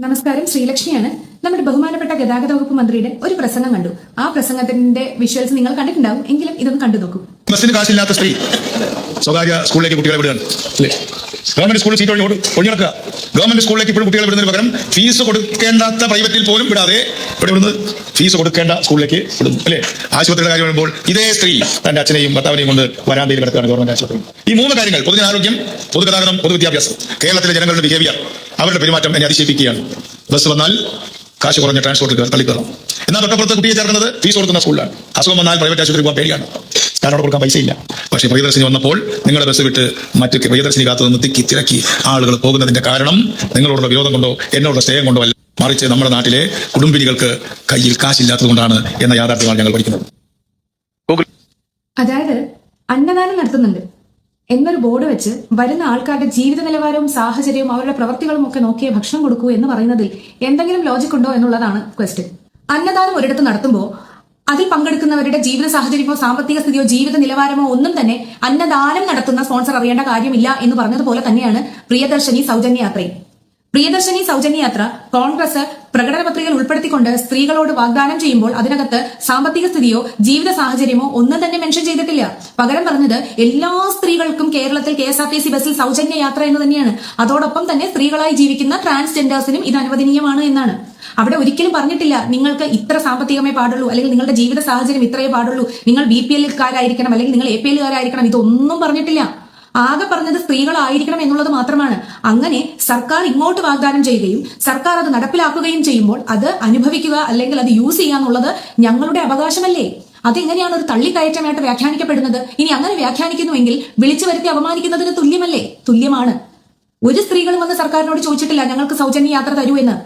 നമസ്കാരം, ശ്രീലക്ഷ്മിയാണ്. നമ്മുടെ ബഹുമാനപ്പെട്ട ഗതാഗത വകുപ്പ് മന്ത്രിയുടെ ഒരു പ്രസംഗം കണ്ടു. ആ പ്രസംഗത്തിന്റെ വിഷ്വൽസ് നിങ്ങൾ കണ്ടിട്ടുണ്ടാവും, എങ്കിലും ഇതൊന്ന് കണ്ടു നോക്കൂ. ബസ്സിന് കാശില്ലാത്ത സ്ത്രീ സ്വകാര്യ സ്കൂളിലേക്ക് കുട്ടികളെ വിടുകയാണ്. ഗവൺമെന്റ് സ്കൂളിൽ സീറ്റ് ഒഴിഞ്ഞെടുക്കുക. ഗവൺമെന്റ് സ്കൂളിലേക്ക് ഇപ്പോഴും കുട്ടികളെ വിടുന്നതിന് പകരം ഫീസ് കൊടുക്കേണ്ടാത്ത പ്രൈവറ്റിൽ പോലും വിടാതെ ഇവിടെ വിടുന്നത് ഫീസ് കൊടുക്കേണ്ട സ്കൂളിലേക്ക് വിടുന്നു. അല്ലെ? ആശുപത്രിയുടെ കാര്യം വരുമ്പോൾ ഇതേ സ്ത്രീ തന്റെ അച്ഛനെയും ഭർത്താവിനെയും കൊണ്ട് വരാന്തയിൽ കിടക്കുകയാണ് ഗവൺമെന്റ് ആശുപത്രി. ഈ മൂന്ന് കാര്യങ്ങൾ, പൊതുജനാരോഗ്യം, പൊതുഗതാഗതം, പൊതുവിദ്യാഭ്യാസം, കേരളത്തിലെ ജനങ്ങളുടെ ബിഹേവിയർ, അവരുടെ പെരുമാറ്റം എന്നെ അതിശയിപ്പിക്കുകയാണ്. ബസ് വന്നാൽ കാശ് കുറഞ്ഞ ട്രാൻസ്പോർട്ട് തള്ളിക്കയറും. എന്നാൽ തൊട്ടപ്പുറത്ത് കുട്ടിയെ ചേർക്കുന്നത് ഫീസ് കൊടുക്കുന്ന സ്കൂളിലാണ്. അസുഖം വന്നാൽ പ്രൈവറ്റ് ആശുപത്രി പോകാൻ പേടിയാണ്, കാരണം അവിടെ കൊടുക്കാൻ പൈസയില്ല. പക്ഷേ പ്രിയദർശിനി വന്നപ്പോൾ നിങ്ങളുടെ ബസ് വിട്ട് മറ്റ് പ്രിയദർശിനി കാത്തു നിന്ന് തിരക്കി ആളുകൾ പോകുന്നതിന്റെ കാരണം നിങ്ങളോടുള്ള വിരോധം കൊണ്ടോ എന്നോടുള്ള സ്നേഹം കൊണ്ടോ അല്ല, മറിച്ച് നമ്മുടെ നാട്ടിലെ കുടുംബിനികൾക്ക് കയ്യിൽ കാശില്ലാത്തത് കൊണ്ടാണ് എന്ന യാഥാർത്ഥ്യമാണ് ഞങ്ങൾ പഠിക്കുന്നത്. അതായത് അന്നദാനം നടത്തുന്നുണ്ട് എന്നൊരു ബോർഡ് വെച്ച് വരുന്ന ആൾക്കാരുടെ ജീവിത നിലവാരവും സാഹചര്യവും അവരുടെ പ്രവർത്തികളും ഒക്കെ നോക്കിയേ ഭക്ഷണം കൊടുക്കൂ എന്ന് പറയുന്നതിൽ എന്തെങ്കിലും ലോജിക് ഉണ്ടോ എന്നുള്ളതാണ് ക്വസ്റ്റ്യൻ. അന്നദാനം ഒരിടത്ത് നടത്തുമ്പോൾ അതിൽ പങ്കെടുക്കുന്നവരുടെ ജീവിത സാഹചര്യമോ സാമ്പത്തിക സ്ഥിതിയോ ജീവിത നിലവാരമോ ഒന്നും തന്നെ അന്നദാനം നടത്തുന്ന സ്പോൺസർ അറിയേണ്ട കാര്യമില്ല എന്ന് പറഞ്ഞതുപോലെ തന്നെയാണ് പ്രിയദർശിനി സൗജന്യ യാത്രയും. പ്രിയദർശിനി സൗജന്യ യാത്ര കോൺഗ്രസ് പ്രകടന പത്രികയിൽ ഉൾപ്പെടുത്തിക്കൊണ്ട് സ്ത്രീകളോട് വാഗ്ദാനം ചെയ്യുമ്പോൾ അതിനകത്ത് സാമ്പത്തിക സ്ഥിതിയോ ജീവിത സാഹചര്യമോ ഒന്നും തന്നെ മെൻഷൻ ചെയ്തിട്ടില്ല. പകരം പറഞ്ഞത് എല്ലാ സ്ത്രീകൾക്കും കേരളത്തിൽ KSRTC ബസ്സിൽ സൗജന്യ യാത്ര എന്ന് തന്നെയാണ്. അതോടൊപ്പം തന്നെ സ്ത്രീകളായി ജീവിക്കുന്ന ട്രാൻസ്ജെൻഡേഴ്സിനും ഇത് അനുവദനീയമാണ് എന്നാണ്. അവിടെ ഒരിക്കലും പറഞ്ഞിട്ടില്ല നിങ്ങൾക്ക് ഇത്ര സാമ്പത്തികമേ പാടുള്ളൂ, അല്ലെങ്കിൽ നിങ്ങളുടെ ജീവിത സാഹചര്യം ഇത്രയേ പാടുള്ളൂ, നിങ്ങൾ BPL-കാരായിരിക്കണം അല്ലെങ്കിൽ നിങ്ങൾ APL-കാരായിരിക്കണം, ഇതൊന്നും പറഞ്ഞിട്ടില്ല. ആകെ പറഞ്ഞത് സ്ത്രീകളായിരിക്കണം എന്നുള്ളത് മാത്രമാണ്. അങ്ങനെ സർക്കാർ ഇങ്ങോട്ട് വാഗ്ദാനം ചെയ്യുകയും സർക്കാർ അത് നടപ്പിലാക്കുകയും ചെയ്യുമ്പോൾ അത് അനുഭവിക്കുക അല്ലെങ്കിൽ അത് യൂസ് ചെയ്യുക എന്നുള്ളത് ഞങ്ങളുടെ അവകാശമല്ലേ? അതെങ്ങനെയാണ് ഒരു തള്ളിക്കയറ്റമായിട്ട് വ്യാഖ്യാനിക്കപ്പെടുന്നത്? ഇനി അങ്ങനെ വ്യാഖ്യാനിക്കുന്നുവെങ്കിൽ വിളിച്ചു വരുത്തി അപമാനിക്കുന്നതിന് തുല്യമല്ലേ? തുല്യമാണ്. ഒരു സ്ത്രീകളും വന്ന് സർക്കാരിനോട് ചോദിച്ചിട്ടില്ല ഞങ്ങൾക്ക് സൗജന്യ യാത്ര തരൂ എന്ന്.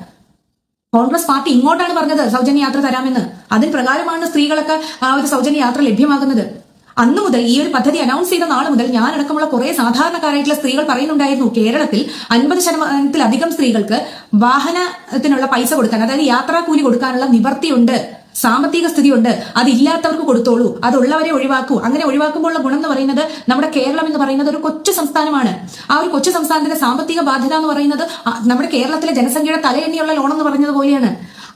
കോൺഗ്രസ് പാർട്ടി ഇങ്ങോട്ടാണ് പറഞ്ഞത് സൗജന്യ യാത്ര തരാമെന്ന്. അതിന് പ്രകാരമാണ് സ്ത്രീകളൊക്കെ ആ ഒരു സൗജന്യ യാത്ര ലഭ്യമാകുന്നത്. അന്നു മുതൽ ഈ ഒരു പദ്ധതി അനൗൺസ് ചെയ്ത നാൾ മുതൽ ഞാനടക്കമുള്ള കുറെ സാധാരണക്കാരായിട്ടുള്ള സ്ത്രീകൾ പറയുന്നുണ്ടായിരുന്നു കേരളത്തിൽ 50% സ്ത്രീകൾക്ക് വാഹനത്തിനുള്ള പൈസ കൊടുക്കാൻ, അതായത് യാത്രാ കൂലി കൊടുക്കാനുള്ള നിവർത്തിയുണ്ട്, സാമ്പത്തിക സ്ഥിതിയുണ്ട്. അതില്ലാത്തവർക്ക് കൊടുത്തോളൂ, അതുള്ളവരെ ഒഴിവാക്കൂ. അങ്ങനെ ഒഴിവാക്കുമ്പോഴുള്ള ഗുണം എന്ന് പറയുന്നത് നമ്മുടെ കേരളം എന്ന് പറയുന്നത് ഒരു കൊച്ചു സംസ്ഥാനമാണ്. ആ ഒരു കൊച്ചു സംസ്ഥാനത്തിന്റെ സാമ്പത്തിക ബാധ്യത എന്ന് പറയുന്നത് നമ്മുടെ കേരളത്തിലെ ജനസംഖ്യയുടെ തലയെണ്ണിയുള്ള ലോൺ എന്ന് പറയുന്നത് പോലെയാണ്.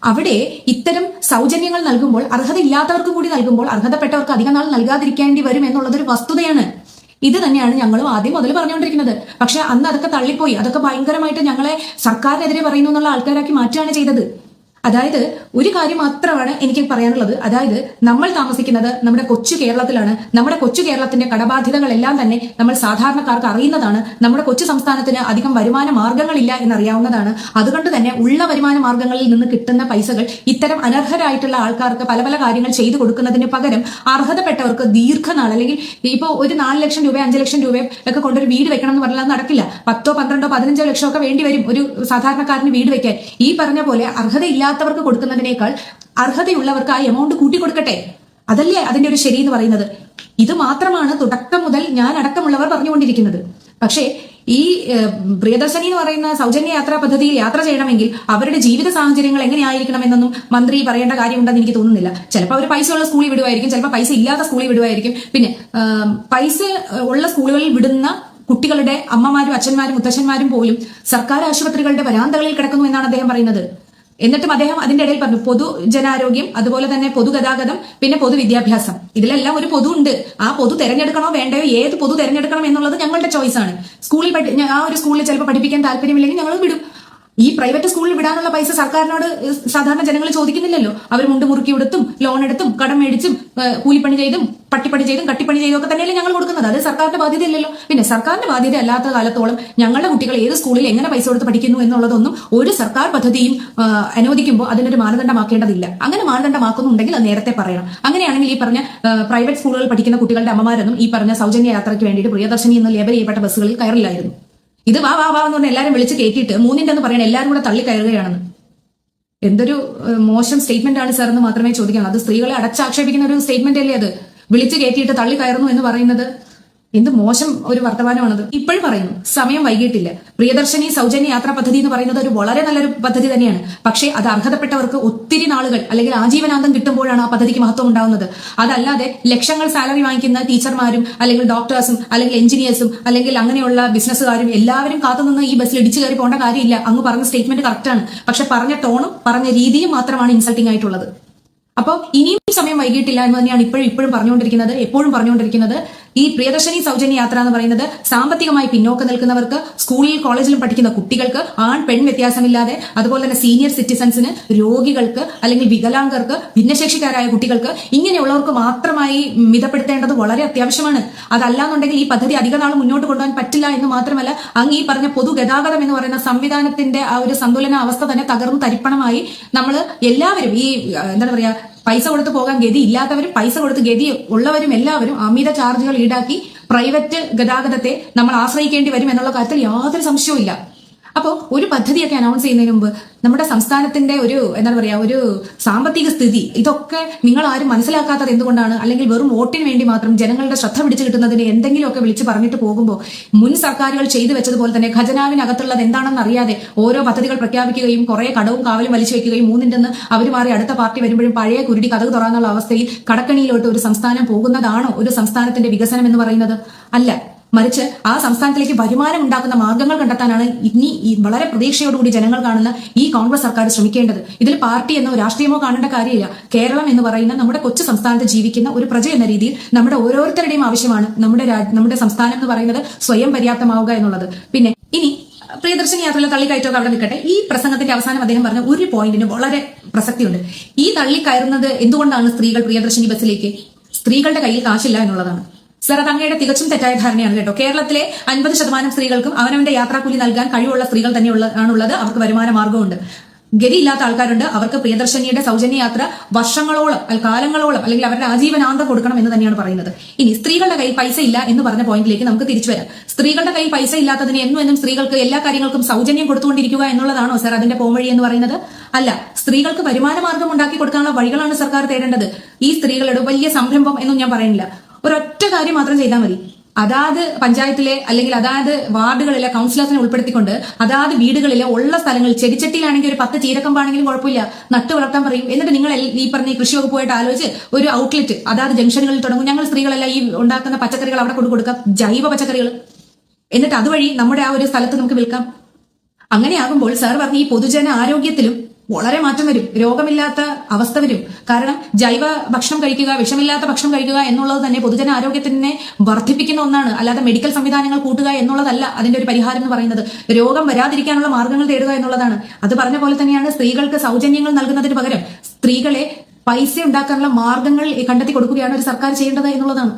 അവിടെ ഇത്തരം സൗജന്യങ്ങൾ നൽകുമ്പോൾ അർഹതയില്ലാത്തവർക്ക് കൂടി നൽകുമ്പോൾ അർഹതപ്പെട്ടവർക്ക് അധികം നാൾ നൽകാതിരിക്കേണ്ടി വരും എന്നുള്ളതൊരു വസ്തുതയാണ്. ഇത് തന്നെയാണ് ഞങ്ങളും ആദ്യം മുതൽ പറഞ്ഞുകൊണ്ടിരിക്കുന്നത്. പക്ഷെ അന്ന് അതൊക്കെ തള്ളിപ്പോയി. അതൊക്കെ ഭയങ്കരമായിട്ട് ഞങ്ങളെ സർക്കാരിനെതിരെ പറയുന്നു എന്നുള്ള ആൾക്കാരാക്കി മാറ്റുകയാണ് ചെയ്തത്. അതായത് ഒരു കാര്യം മാത്രമാണ് എനിക്ക് പറയാനുള്ളത്. അതായത് നമ്മൾ താമസിക്കുന്നത് നമ്മുടെ കൊച്ചു കേരളത്തിലാണ്. നമ്മുടെ കൊച്ചു കേരളത്തിന്റെ കടബാധ്യതകളെല്ലാം തന്നെ നമ്മൾ സാധാരണക്കാർക്ക് അറിയുന്നതാണ്. നമ്മുടെ കൊച്ചു സംസ്ഥാനത്തിന് അധികം വരുമാന മാർഗങ്ങളില്ല എന്നറിയാവുന്നതാണ്. അതുകൊണ്ട് തന്നെ ഉള്ള വരുമാന മാർഗങ്ങളിൽ നിന്ന് കിട്ടുന്ന പൈസകൾ ഇത്തരം അനർഹരായിട്ടുള്ള ആൾക്കാർക്ക് പല പല കാര്യങ്ങൾ ചെയ്തു കൊടുക്കുന്നതിന് പകരം അർഹതപ്പെട്ടവർക്ക് ദീർഘനാൾ, അല്ലെങ്കിൽ ഇപ്പോൾ ഒരു 4 ലക്ഷം രൂപ 5 ലക്ഷം രൂപ ഒക്കെ കൊണ്ടൊരു വീട് വെക്കണം എന്ന് പറഞ്ഞാൽ നടക്കില്ല. 10, 12, 15 ലക്ഷം ഒക്കെ വേണ്ടി വരും ഒരു സാധാരണക്കാരന് വീട് വെക്കാൻ. ഈ പറഞ്ഞ പോലെ അർഹതയില്ലാത്തവർക്ക് കൊടുക്കുന്നതിനേക്കാൾ അർഹതയുള്ളവർക്ക് ആ എമൗണ്ട് കൂട്ടിക്കൊടുക്കട്ടെ. അതല്ലേ അതിന്റെ ഒരു ശരി എന്ന് പറയുന്നത്. ഇത് മാത്രമാണ് തുടക്കം മുതൽ ഞാൻ അടക്കമുള്ളവർ പറഞ്ഞുകൊണ്ടിരിക്കുന്നത്. പക്ഷേ ഈ പ്രിയദർശിനി എന്ന് പറയുന്ന സൗജന്യ യാത്രാ പദ്ധതിയിൽ യാത്ര ചെയ്യണമെങ്കിൽ അവരുടെ ജീവിത സാഹചര്യങ്ങൾ എങ്ങനെയായിരിക്കണം എന്നൊന്നും മന്ത്രി പറയേണ്ട കാര്യമുണ്ടെന്ന് എനിക്ക് തോന്നുന്നില്ല. ചിലപ്പോൾ അവർ പൈസ ഉള്ള സ്കൂളിൽ വിടുമായിരിക്കും, ചിലപ്പോൾ പൈസ ഇല്ലാത്ത സ്കൂളിൽ വിടുമായിരിക്കും. പിന്നെ പൈസ ഉള്ള സ്കൂളുകളിൽ വിടുന്ന കുട്ടികളുടെ അമ്മമാരും അച്ഛന്മാരും മുത്തച്ഛന്മാരും പോലും സർക്കാർ ആശുപത്രികളുടെ വരാന്തകളിൽ കിടക്കുന്നു എന്നാണ് അദ്ദേഹം പറയുന്നത്. എന്നിട്ടും അദ്ദേഹം അതിന്റെ ഇടയിൽ പറഞ്ഞു പൊതുജനാരോഗ്യം, അതുപോലെ തന്നെ പൊതുഗതാഗതം, പിന്നെ പൊതുവിദ്യാഭ്യാസം, ഇതിലെല്ലാം ഒരു പൊതു ഉണ്ട്. ആ പൊതു തെരഞ്ഞെടുക്കണോ വേണ്ടയോ, ഏത് പൊതു തെരഞ്ഞെടുക്കണം എന്നുള്ളത് ഞങ്ങളുടെ ചോയ്സാണ്. സ്കൂളിൽ ആ ഒരു സ്കൂളിൽ ചിലപ്പോൾ പഠിപ്പിക്കാൻ താല്പര്യമില്ലെങ്കിൽ ഞങ്ങൾ വിടും. ഈ പ്രൈവറ്റ് സ്കൂളിൽ വിടാനുള്ള പൈസ സർക്കാരിനോട് സാധാരണ ജനങ്ങൾ ചോദിക്കുന്നില്ലല്ലോ. അവർ മുണ്ട് മുറുക്കി എടുത്തും ലോൺ എടുത്തും കടം മേടിച്ചും കൂലിപ്പണി ചെയ്തും പട്ടിപ്പണി ചെയ്തും കട്ടിപ്പണി ചെയ്തും ഒക്കെ തന്നെയല്ലേ ഞങ്ങൾ കൊടുക്കുന്നത്. അത് സർക്കാരിന്റെ ബാധ്യതയല്ലല്ലോ. പിന്നെ സർക്കാരിന്റെ ബാധ്യത അല്ലാത്ത കാലത്തോളം ഞങ്ങളുടെ കുട്ടികൾ ഏത് സ്കൂളിൽ എങ്ങനെ പൈസ കൊടുത്ത് പഠിക്കുന്നു എന്നുള്ളതൊന്നും ഒരു സർക്കാർ പദ്ധതിയും അനുവദിക്കുമ്പോൾ അതിനൊരു മാനദണ്ഡമാക്കേണ്ടതില്ല. അങ്ങനെ മാനദണ്ഡമാക്കുന്നുണ്ടെങ്കിൽ അത് നേരത്തെ പറയണം. അങ്ങനെയാണെങ്കിൽ ഈ പറഞ്ഞ പ്രൈവറ്റ് സ്കൂളുകളിൽ പഠിക്കുന്ന കുട്ടികളുടെ അമ്മമാരൊന്നും ഈ പറഞ്ഞ സൗജന്യ യാത്രയ്ക്ക് വേണ്ടിയിട്ട് പ്രിയദർശിനി എന്ന് ലേബൽ ചെയ്യപ്പെട്ട ബസ്സുകളിൽ കയറില്ലായിരുന്നു. ഇത് വാ വാ വാ എന്ന് പറഞ്ഞാൽ എല്ലാവരും വിളിച്ച് കയറ്റിയിട്ട് 3ന്റെ എന്ന് പറയണം എല്ലാവരും കൂടെ തള്ളി കയറുകയാണെന്ന്. എന്തൊരു മോശം സ്റ്റേറ്റ്മെന്റ് ആണ് സാർ എന്ന് മാത്രമേ ചോദിക്കാനുള്ളൂ. അത് സ്ത്രീകളെ അടച്ചാക്ഷേപിക്കുന്ന ഒരു സ്റ്റേറ്റ്മെന്റ് അല്ലേ അത്? വിളിച്ച് കയറ്റിയിട്ട് തള്ളി കയറുന്നു എന്ന് പറയുന്നത് എന്ത് മോശം ഒരു വർത്തമാനമാണത്. ഇപ്പോഴും പറയുന്നു, സമയം വൈകിട്ടില്ല. പ്രിയദർശിനി സൗജന്യ യാത്രാ പദ്ധതി എന്ന് പറയുന്നത് ഒരു വളരെ നല്ലൊരു പദ്ധതി തന്നെയാണ്. പക്ഷേ അത് അർഹതപ്പെട്ടവർക്ക് ഒത്തിരി നാളുകൾ അല്ലെങ്കിൽ ആജീവനാന്തം കിട്ടുമ്പോഴാണ് ആ പദ്ധതിക്ക് മഹത്വം ഉണ്ടാവുന്നത്. അതല്ലാതെ ലക്ഷങ്ങൾ സാലറി വാങ്ങിക്കുന്ന ടീച്ചർമാരും അല്ലെങ്കിൽ ഡോക്ടേഴ്സും അല്ലെങ്കിൽ എഞ്ചിനീയേഴ്സും അല്ലെങ്കിൽ അങ്ങനെയുള്ള ബിസിനസ്സുകാരും എല്ലാവരും കാത്തുനിന്ന് ഈ ബസ്സിൽ ഇടിച്ചു കയറി പോകേണ്ട കാര്യമില്ല. അങ്ങ് പറഞ്ഞ സ്റ്റേറ്റ്മെന്റ് കറക്റ്റാണ്. പക്ഷെ പറഞ്ഞ ടോണും പറഞ്ഞ രീതിയും മാത്രമാണ് ഇൻസൾട്ടിംഗ് ആയിട്ടുള്ളത്. അപ്പോൾ ഇനിയും സമയം വൈകിട്ടില്ല എന്ന് തന്നെയാണ് എപ്പോഴും പറഞ്ഞുകൊണ്ടിരിക്കുന്നത്. ഈ പ്രിയദർശിനി സൗജന്യ യാത്ര എന്ന് പറയുന്നത് സാമ്പത്തികമായി പിന്നോക്കം നിൽക്കുന്നവർക്ക്, സ്കൂളിൽ കോളേജിലും പഠിക്കുന്ന കുട്ടികൾക്ക്, ആൺ പെൺ വ്യത്യാസമില്ലാതെ, അതുപോലെ തന്നെ സീനിയർ സിറ്റിസൺസിന്, രോഗികൾക്ക് അല്ലെങ്കിൽ വികലാംഗർക്ക്, ഭിന്നശേഷിക്കാരായ കുട്ടികൾക്ക്, ഇങ്ങനെയുള്ളവർക്ക് മാത്രമായി മിതപ്പെടുത്തേണ്ടത് വളരെ അത്യാവശ്യമാണ്. അതല്ലാന്നുണ്ടെങ്കിൽ ഈ പദ്ധതി അധിക നാൾ മുന്നോട്ട് കൊണ്ടുപോകാൻ പറ്റില്ല എന്ന് മാത്രമല്ല, അങ്ങ് ഈ പറഞ്ഞ പൊതുഗതാഗതം എന്ന് പറയുന്ന സംവിധാനത്തിന്റെ ആ ഒരു സന്തുലന അവസ്ഥ തന്നെ തകർന്നു തരിപ്പണമായി നമ്മൾ എല്ലാവരും ഈ എന്താണ് പറയാ, പൈസ കൊടുത്ത് പോകാൻ ഗതി ഇല്ലാത്തവരും പൈസ കൊടുത്ത് ഗതി ഉള്ളവരും എല്ലാവരും അമിത ചാർജുകൾ ഈടാക്കി പ്രൈവറ്റ് ഗതാഗതത്തെ നമ്മൾ ആശ്രയിക്കേണ്ടി വരും എന്നുള്ള കാര്യത്തിൽ യാതൊരു സംശയവും ഇല്ല. അപ്പോൾ ഒരു പദ്ധതിയൊക്കെ അനൗൺസ് ചെയ്യുന്നതിന് മുമ്പ് നമ്മുടെ സംസ്ഥാനത്തിന്റെ ഒരു എന്താണ് പറയാ, ഒരു സാമ്പത്തിക സ്ഥിതി, ഇതൊക്കെ നിങ്ങൾ ആരും മനസ്സിലാക്കാത്തത് എന്തുകൊണ്ടാണ്? അല്ലെങ്കിൽ വെറും വോട്ടിന് വേണ്ടി മാത്രം ജനങ്ങളുടെ ശ്രദ്ധ പിടിച്ചു കിട്ടുന്നതിന് എന്തെങ്കിലുമൊക്കെ വിളിച്ച് പറഞ്ഞിട്ട് പോകുമ്പോൾ മുൻ സർക്കാരുകൾ ചെയ്തു വെച്ചതുപോലെ തന്നെ ഖജനാവിനകത്തുള്ളത് എന്താണെന്ന് അറിയാതെ ഓരോ പദ്ധതികൾ പ്രഖ്യാപിക്കുകയും കുറെ കടവും കാവലും വലിച്ചു വെക്കുകയും മൂന്നിൻ്റെന്ന് അവർ മാറി അടുത്ത പാർട്ടി വരുമ്പോഴും പഴയ കുരുടി കഥക് തുറന്നുള്ള അവസ്ഥയിൽ കടക്കണിയിലോട്ട് ഒരു സംസ്ഥാനം പോകുന്നതാണോ ഒരു സംസ്ഥാനത്തിന്റെ വികസനം എന്ന് പറയുന്നത്? അല്ല. മറിച്ച് ആ സംസ്ഥാനത്തിലേക്ക് വരുമാനം ഉണ്ടാക്കുന്ന മാർഗങ്ങൾ കണ്ടെത്താനാണ് ഇനി വളരെ പ്രതീക്ഷയോടുകൂടി ജനങ്ങൾ കാണുന്ന ഈ കോൺഗ്രസ് സർക്കാർ ശ്രമിക്കേണ്ടത്. ഇതിൽ പാർട്ടി എന്നോ രാഷ്ട്രീയമോ കാണേണ്ട കാര്യമില്ല. കേരളം എന്ന് പറയുന്ന നമ്മുടെ കൊച്ചു സംസ്ഥാനത്ത് ജീവിക്കുന്ന ഒരു പ്രജ എന്ന രീതിയിൽ നമ്മുടെ ഓരോരുത്തരുടെയും ആവശ്യമാണ് നമ്മുടെ സംസ്ഥാനം എന്ന് പറയുന്നത് സ്വയം പര്യാപ്തമാവുക എന്നുള്ളത്. പിന്നെ ഇനി പ്രിയദർശിനി യാത്രയിലെ തള്ളിക്കയറ്റമൊക്കെ അവിടെ നിൽക്കട്ടെ. ഈ പ്രസംഗത്തിന്റെ അവസാനം അദ്ദേഹം പറഞ്ഞ ഒരു പോയിന്റിന് വളരെ പ്രസക്തിയുണ്ട്. ഈ തള്ളിക്കയറുന്നത് എന്തുകൊണ്ടാണ് സ്ത്രീകൾ പ്രിയദർശിനി ബസ്സിലേക്ക്? സ്ത്രീകളുടെ കയ്യിൽ കാശില്ല എന്നുള്ളതാണ്. സർ, അത് അങ്ങയുടെ തികച്ചും തെറ്റായ ധാരണയാണ് കേട്ടോ. കേരളത്തിലെ 50% സ്ത്രീകൾക്കും അവനവന്റെ യാത്രാക്കൂലി നൽകാൻ കഴിവുള്ള സ്ത്രീകൾ തന്നെയാണുള്ളത്. അവർക്ക് വരുമാന മാർഗമുണ്ട്. ഗതിയില്ലാത്ത ആൾക്കാരുണ്ട്. അവർക്ക് പ്രിയദർശിനിയുടെ സൗജന്യ യാത്ര വർഷങ്ങളോളം കാലങ്ങളോളം അല്ലെങ്കിൽ അവരുടെ ആജീവനാന്തം കൊടുക്കണം എന്ന് തന്നെയാണ് പറയുന്നത്. ഇനി സ്ത്രീകളുടെ കയ്യിൽ പൈസ ഇല്ല എന്ന് പറഞ്ഞ പോയിന്റിലേക്ക് നമുക്ക് തിരിച്ചു വരാം. സ്ത്രീകളുടെ കയ്യിൽ പൈസ ഇല്ലാത്തതിന് എന്നും സ്ത്രീകൾക്ക് എല്ലാ കാര്യങ്ങൾക്കും സൗജന്യം കൊടുത്തുകൊണ്ടിരിക്കുക എന്നുള്ളതാണോ സർ അതിന്റെ പോംവഴി എന്ന് പറയുന്നത്? അല്ല. സ്ത്രീകൾക്ക് വരുമാന മാർഗം ഉണ്ടാക്കി കൊടുക്കാനുള്ള വഴികളാണ് സർക്കാർ തേടേണ്ടത്. ഈ സ്ത്രീകളുടെ വലിയ സംരംഭം എന്നും ഞാൻ പറയുന്നില്ല. ഒരൊറ്റ കാര്യം മാത്രം ചെയ്താൽ മതി. അതാത് പഞ്ചായത്തിലെ അല്ലെങ്കിൽ അതാത് വാർഡുകളിലെ കൗൺസിലേഴ്സിനെ ഉൾപ്പെടുത്തിക്കൊണ്ട് അതാത് വീടുകളിലെ ഉള്ള സ്ഥലങ്ങളിൽ ചെടിച്ചട്ടിയിലാണെങ്കിൽ ഒരു 10 ചീരക്കമ്പാണെങ്കിലും കുഴപ്പമില്ല, നട്ടു വളർത്താൻ പറയും. എന്നിട്ട് നിങ്ങൾ ഈ പറഞ്ഞ കൃഷി വകുപ്പുമായിട്ട് ആലോചിച്ച് ഒരു ഔട്ട്ലെറ്റ് അതാത് ജംഗ്ഷനുകളിൽ തുടങ്ങും. ഞങ്ങൾ സ്ത്രീകളെല്ലാം ഈ ഉണ്ടാക്കുന്ന പച്ചക്കറികൾ അവിടെ കൊടുക്കാം, ജൈവ പച്ചക്കറികൾ. എന്നിട്ട് അതുവഴി നമ്മുടെ ആ ഒരു സ്ഥലത്ത് നമുക്ക് വിൽക്കാം. അങ്ങനെയാകുമ്പോൾ സാർ പറഞ്ഞ ഈ പൊതുജന ആരോഗ്യത്തിലും വളരെ മാറ്റം വരും. രോഗമില്ലാത്ത അവസ്ഥ വരും. കാരണം ജൈവ ഭക്ഷണം കഴിക്കുക, വിഷമില്ലാത്ത ഭക്ഷണം കഴിക്കുക എന്നുള്ളത് തന്നെ പൊതുജന ആരോഗ്യത്തിനെ വർദ്ധിപ്പിക്കുന്ന ഒന്നാണ്. അല്ലാതെ മെഡിക്കൽ സംവിധാനങ്ങൾ കൂട്ടുക എന്നുള്ളതല്ല അതിന്റെ ഒരു പരിഹാരം എന്ന് പറയുന്നത്. രോഗം വരാതിരിക്കാനുള്ള മാർഗങ്ങൾ തേടുക എന്നുള്ളതാണ്. അത് പറഞ്ഞ പോലെ തന്നെയാണ് സ്ത്രീകൾക്ക് സൗജന്യങ്ങൾ നൽകുന്നതിന് പകരം സ്ത്രീകളെ പൈസ ഉണ്ടാക്കാനുള്ള മാർഗങ്ങൾ കണ്ടെത്തി കൊടുക്കുകയാണ് ഒരു സർക്കാർ ചെയ്യേണ്ടത് എന്നുള്ളതാണ്.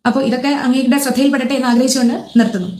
അപ്പോൾ ഇതൊക്കെ അങ്ങയുടെ ശ്രദ്ധയിൽപ്പെടട്ടെ എന്ന് ആഗ്രഹിച്ചുകൊണ്ട് നിർത്തുന്നു.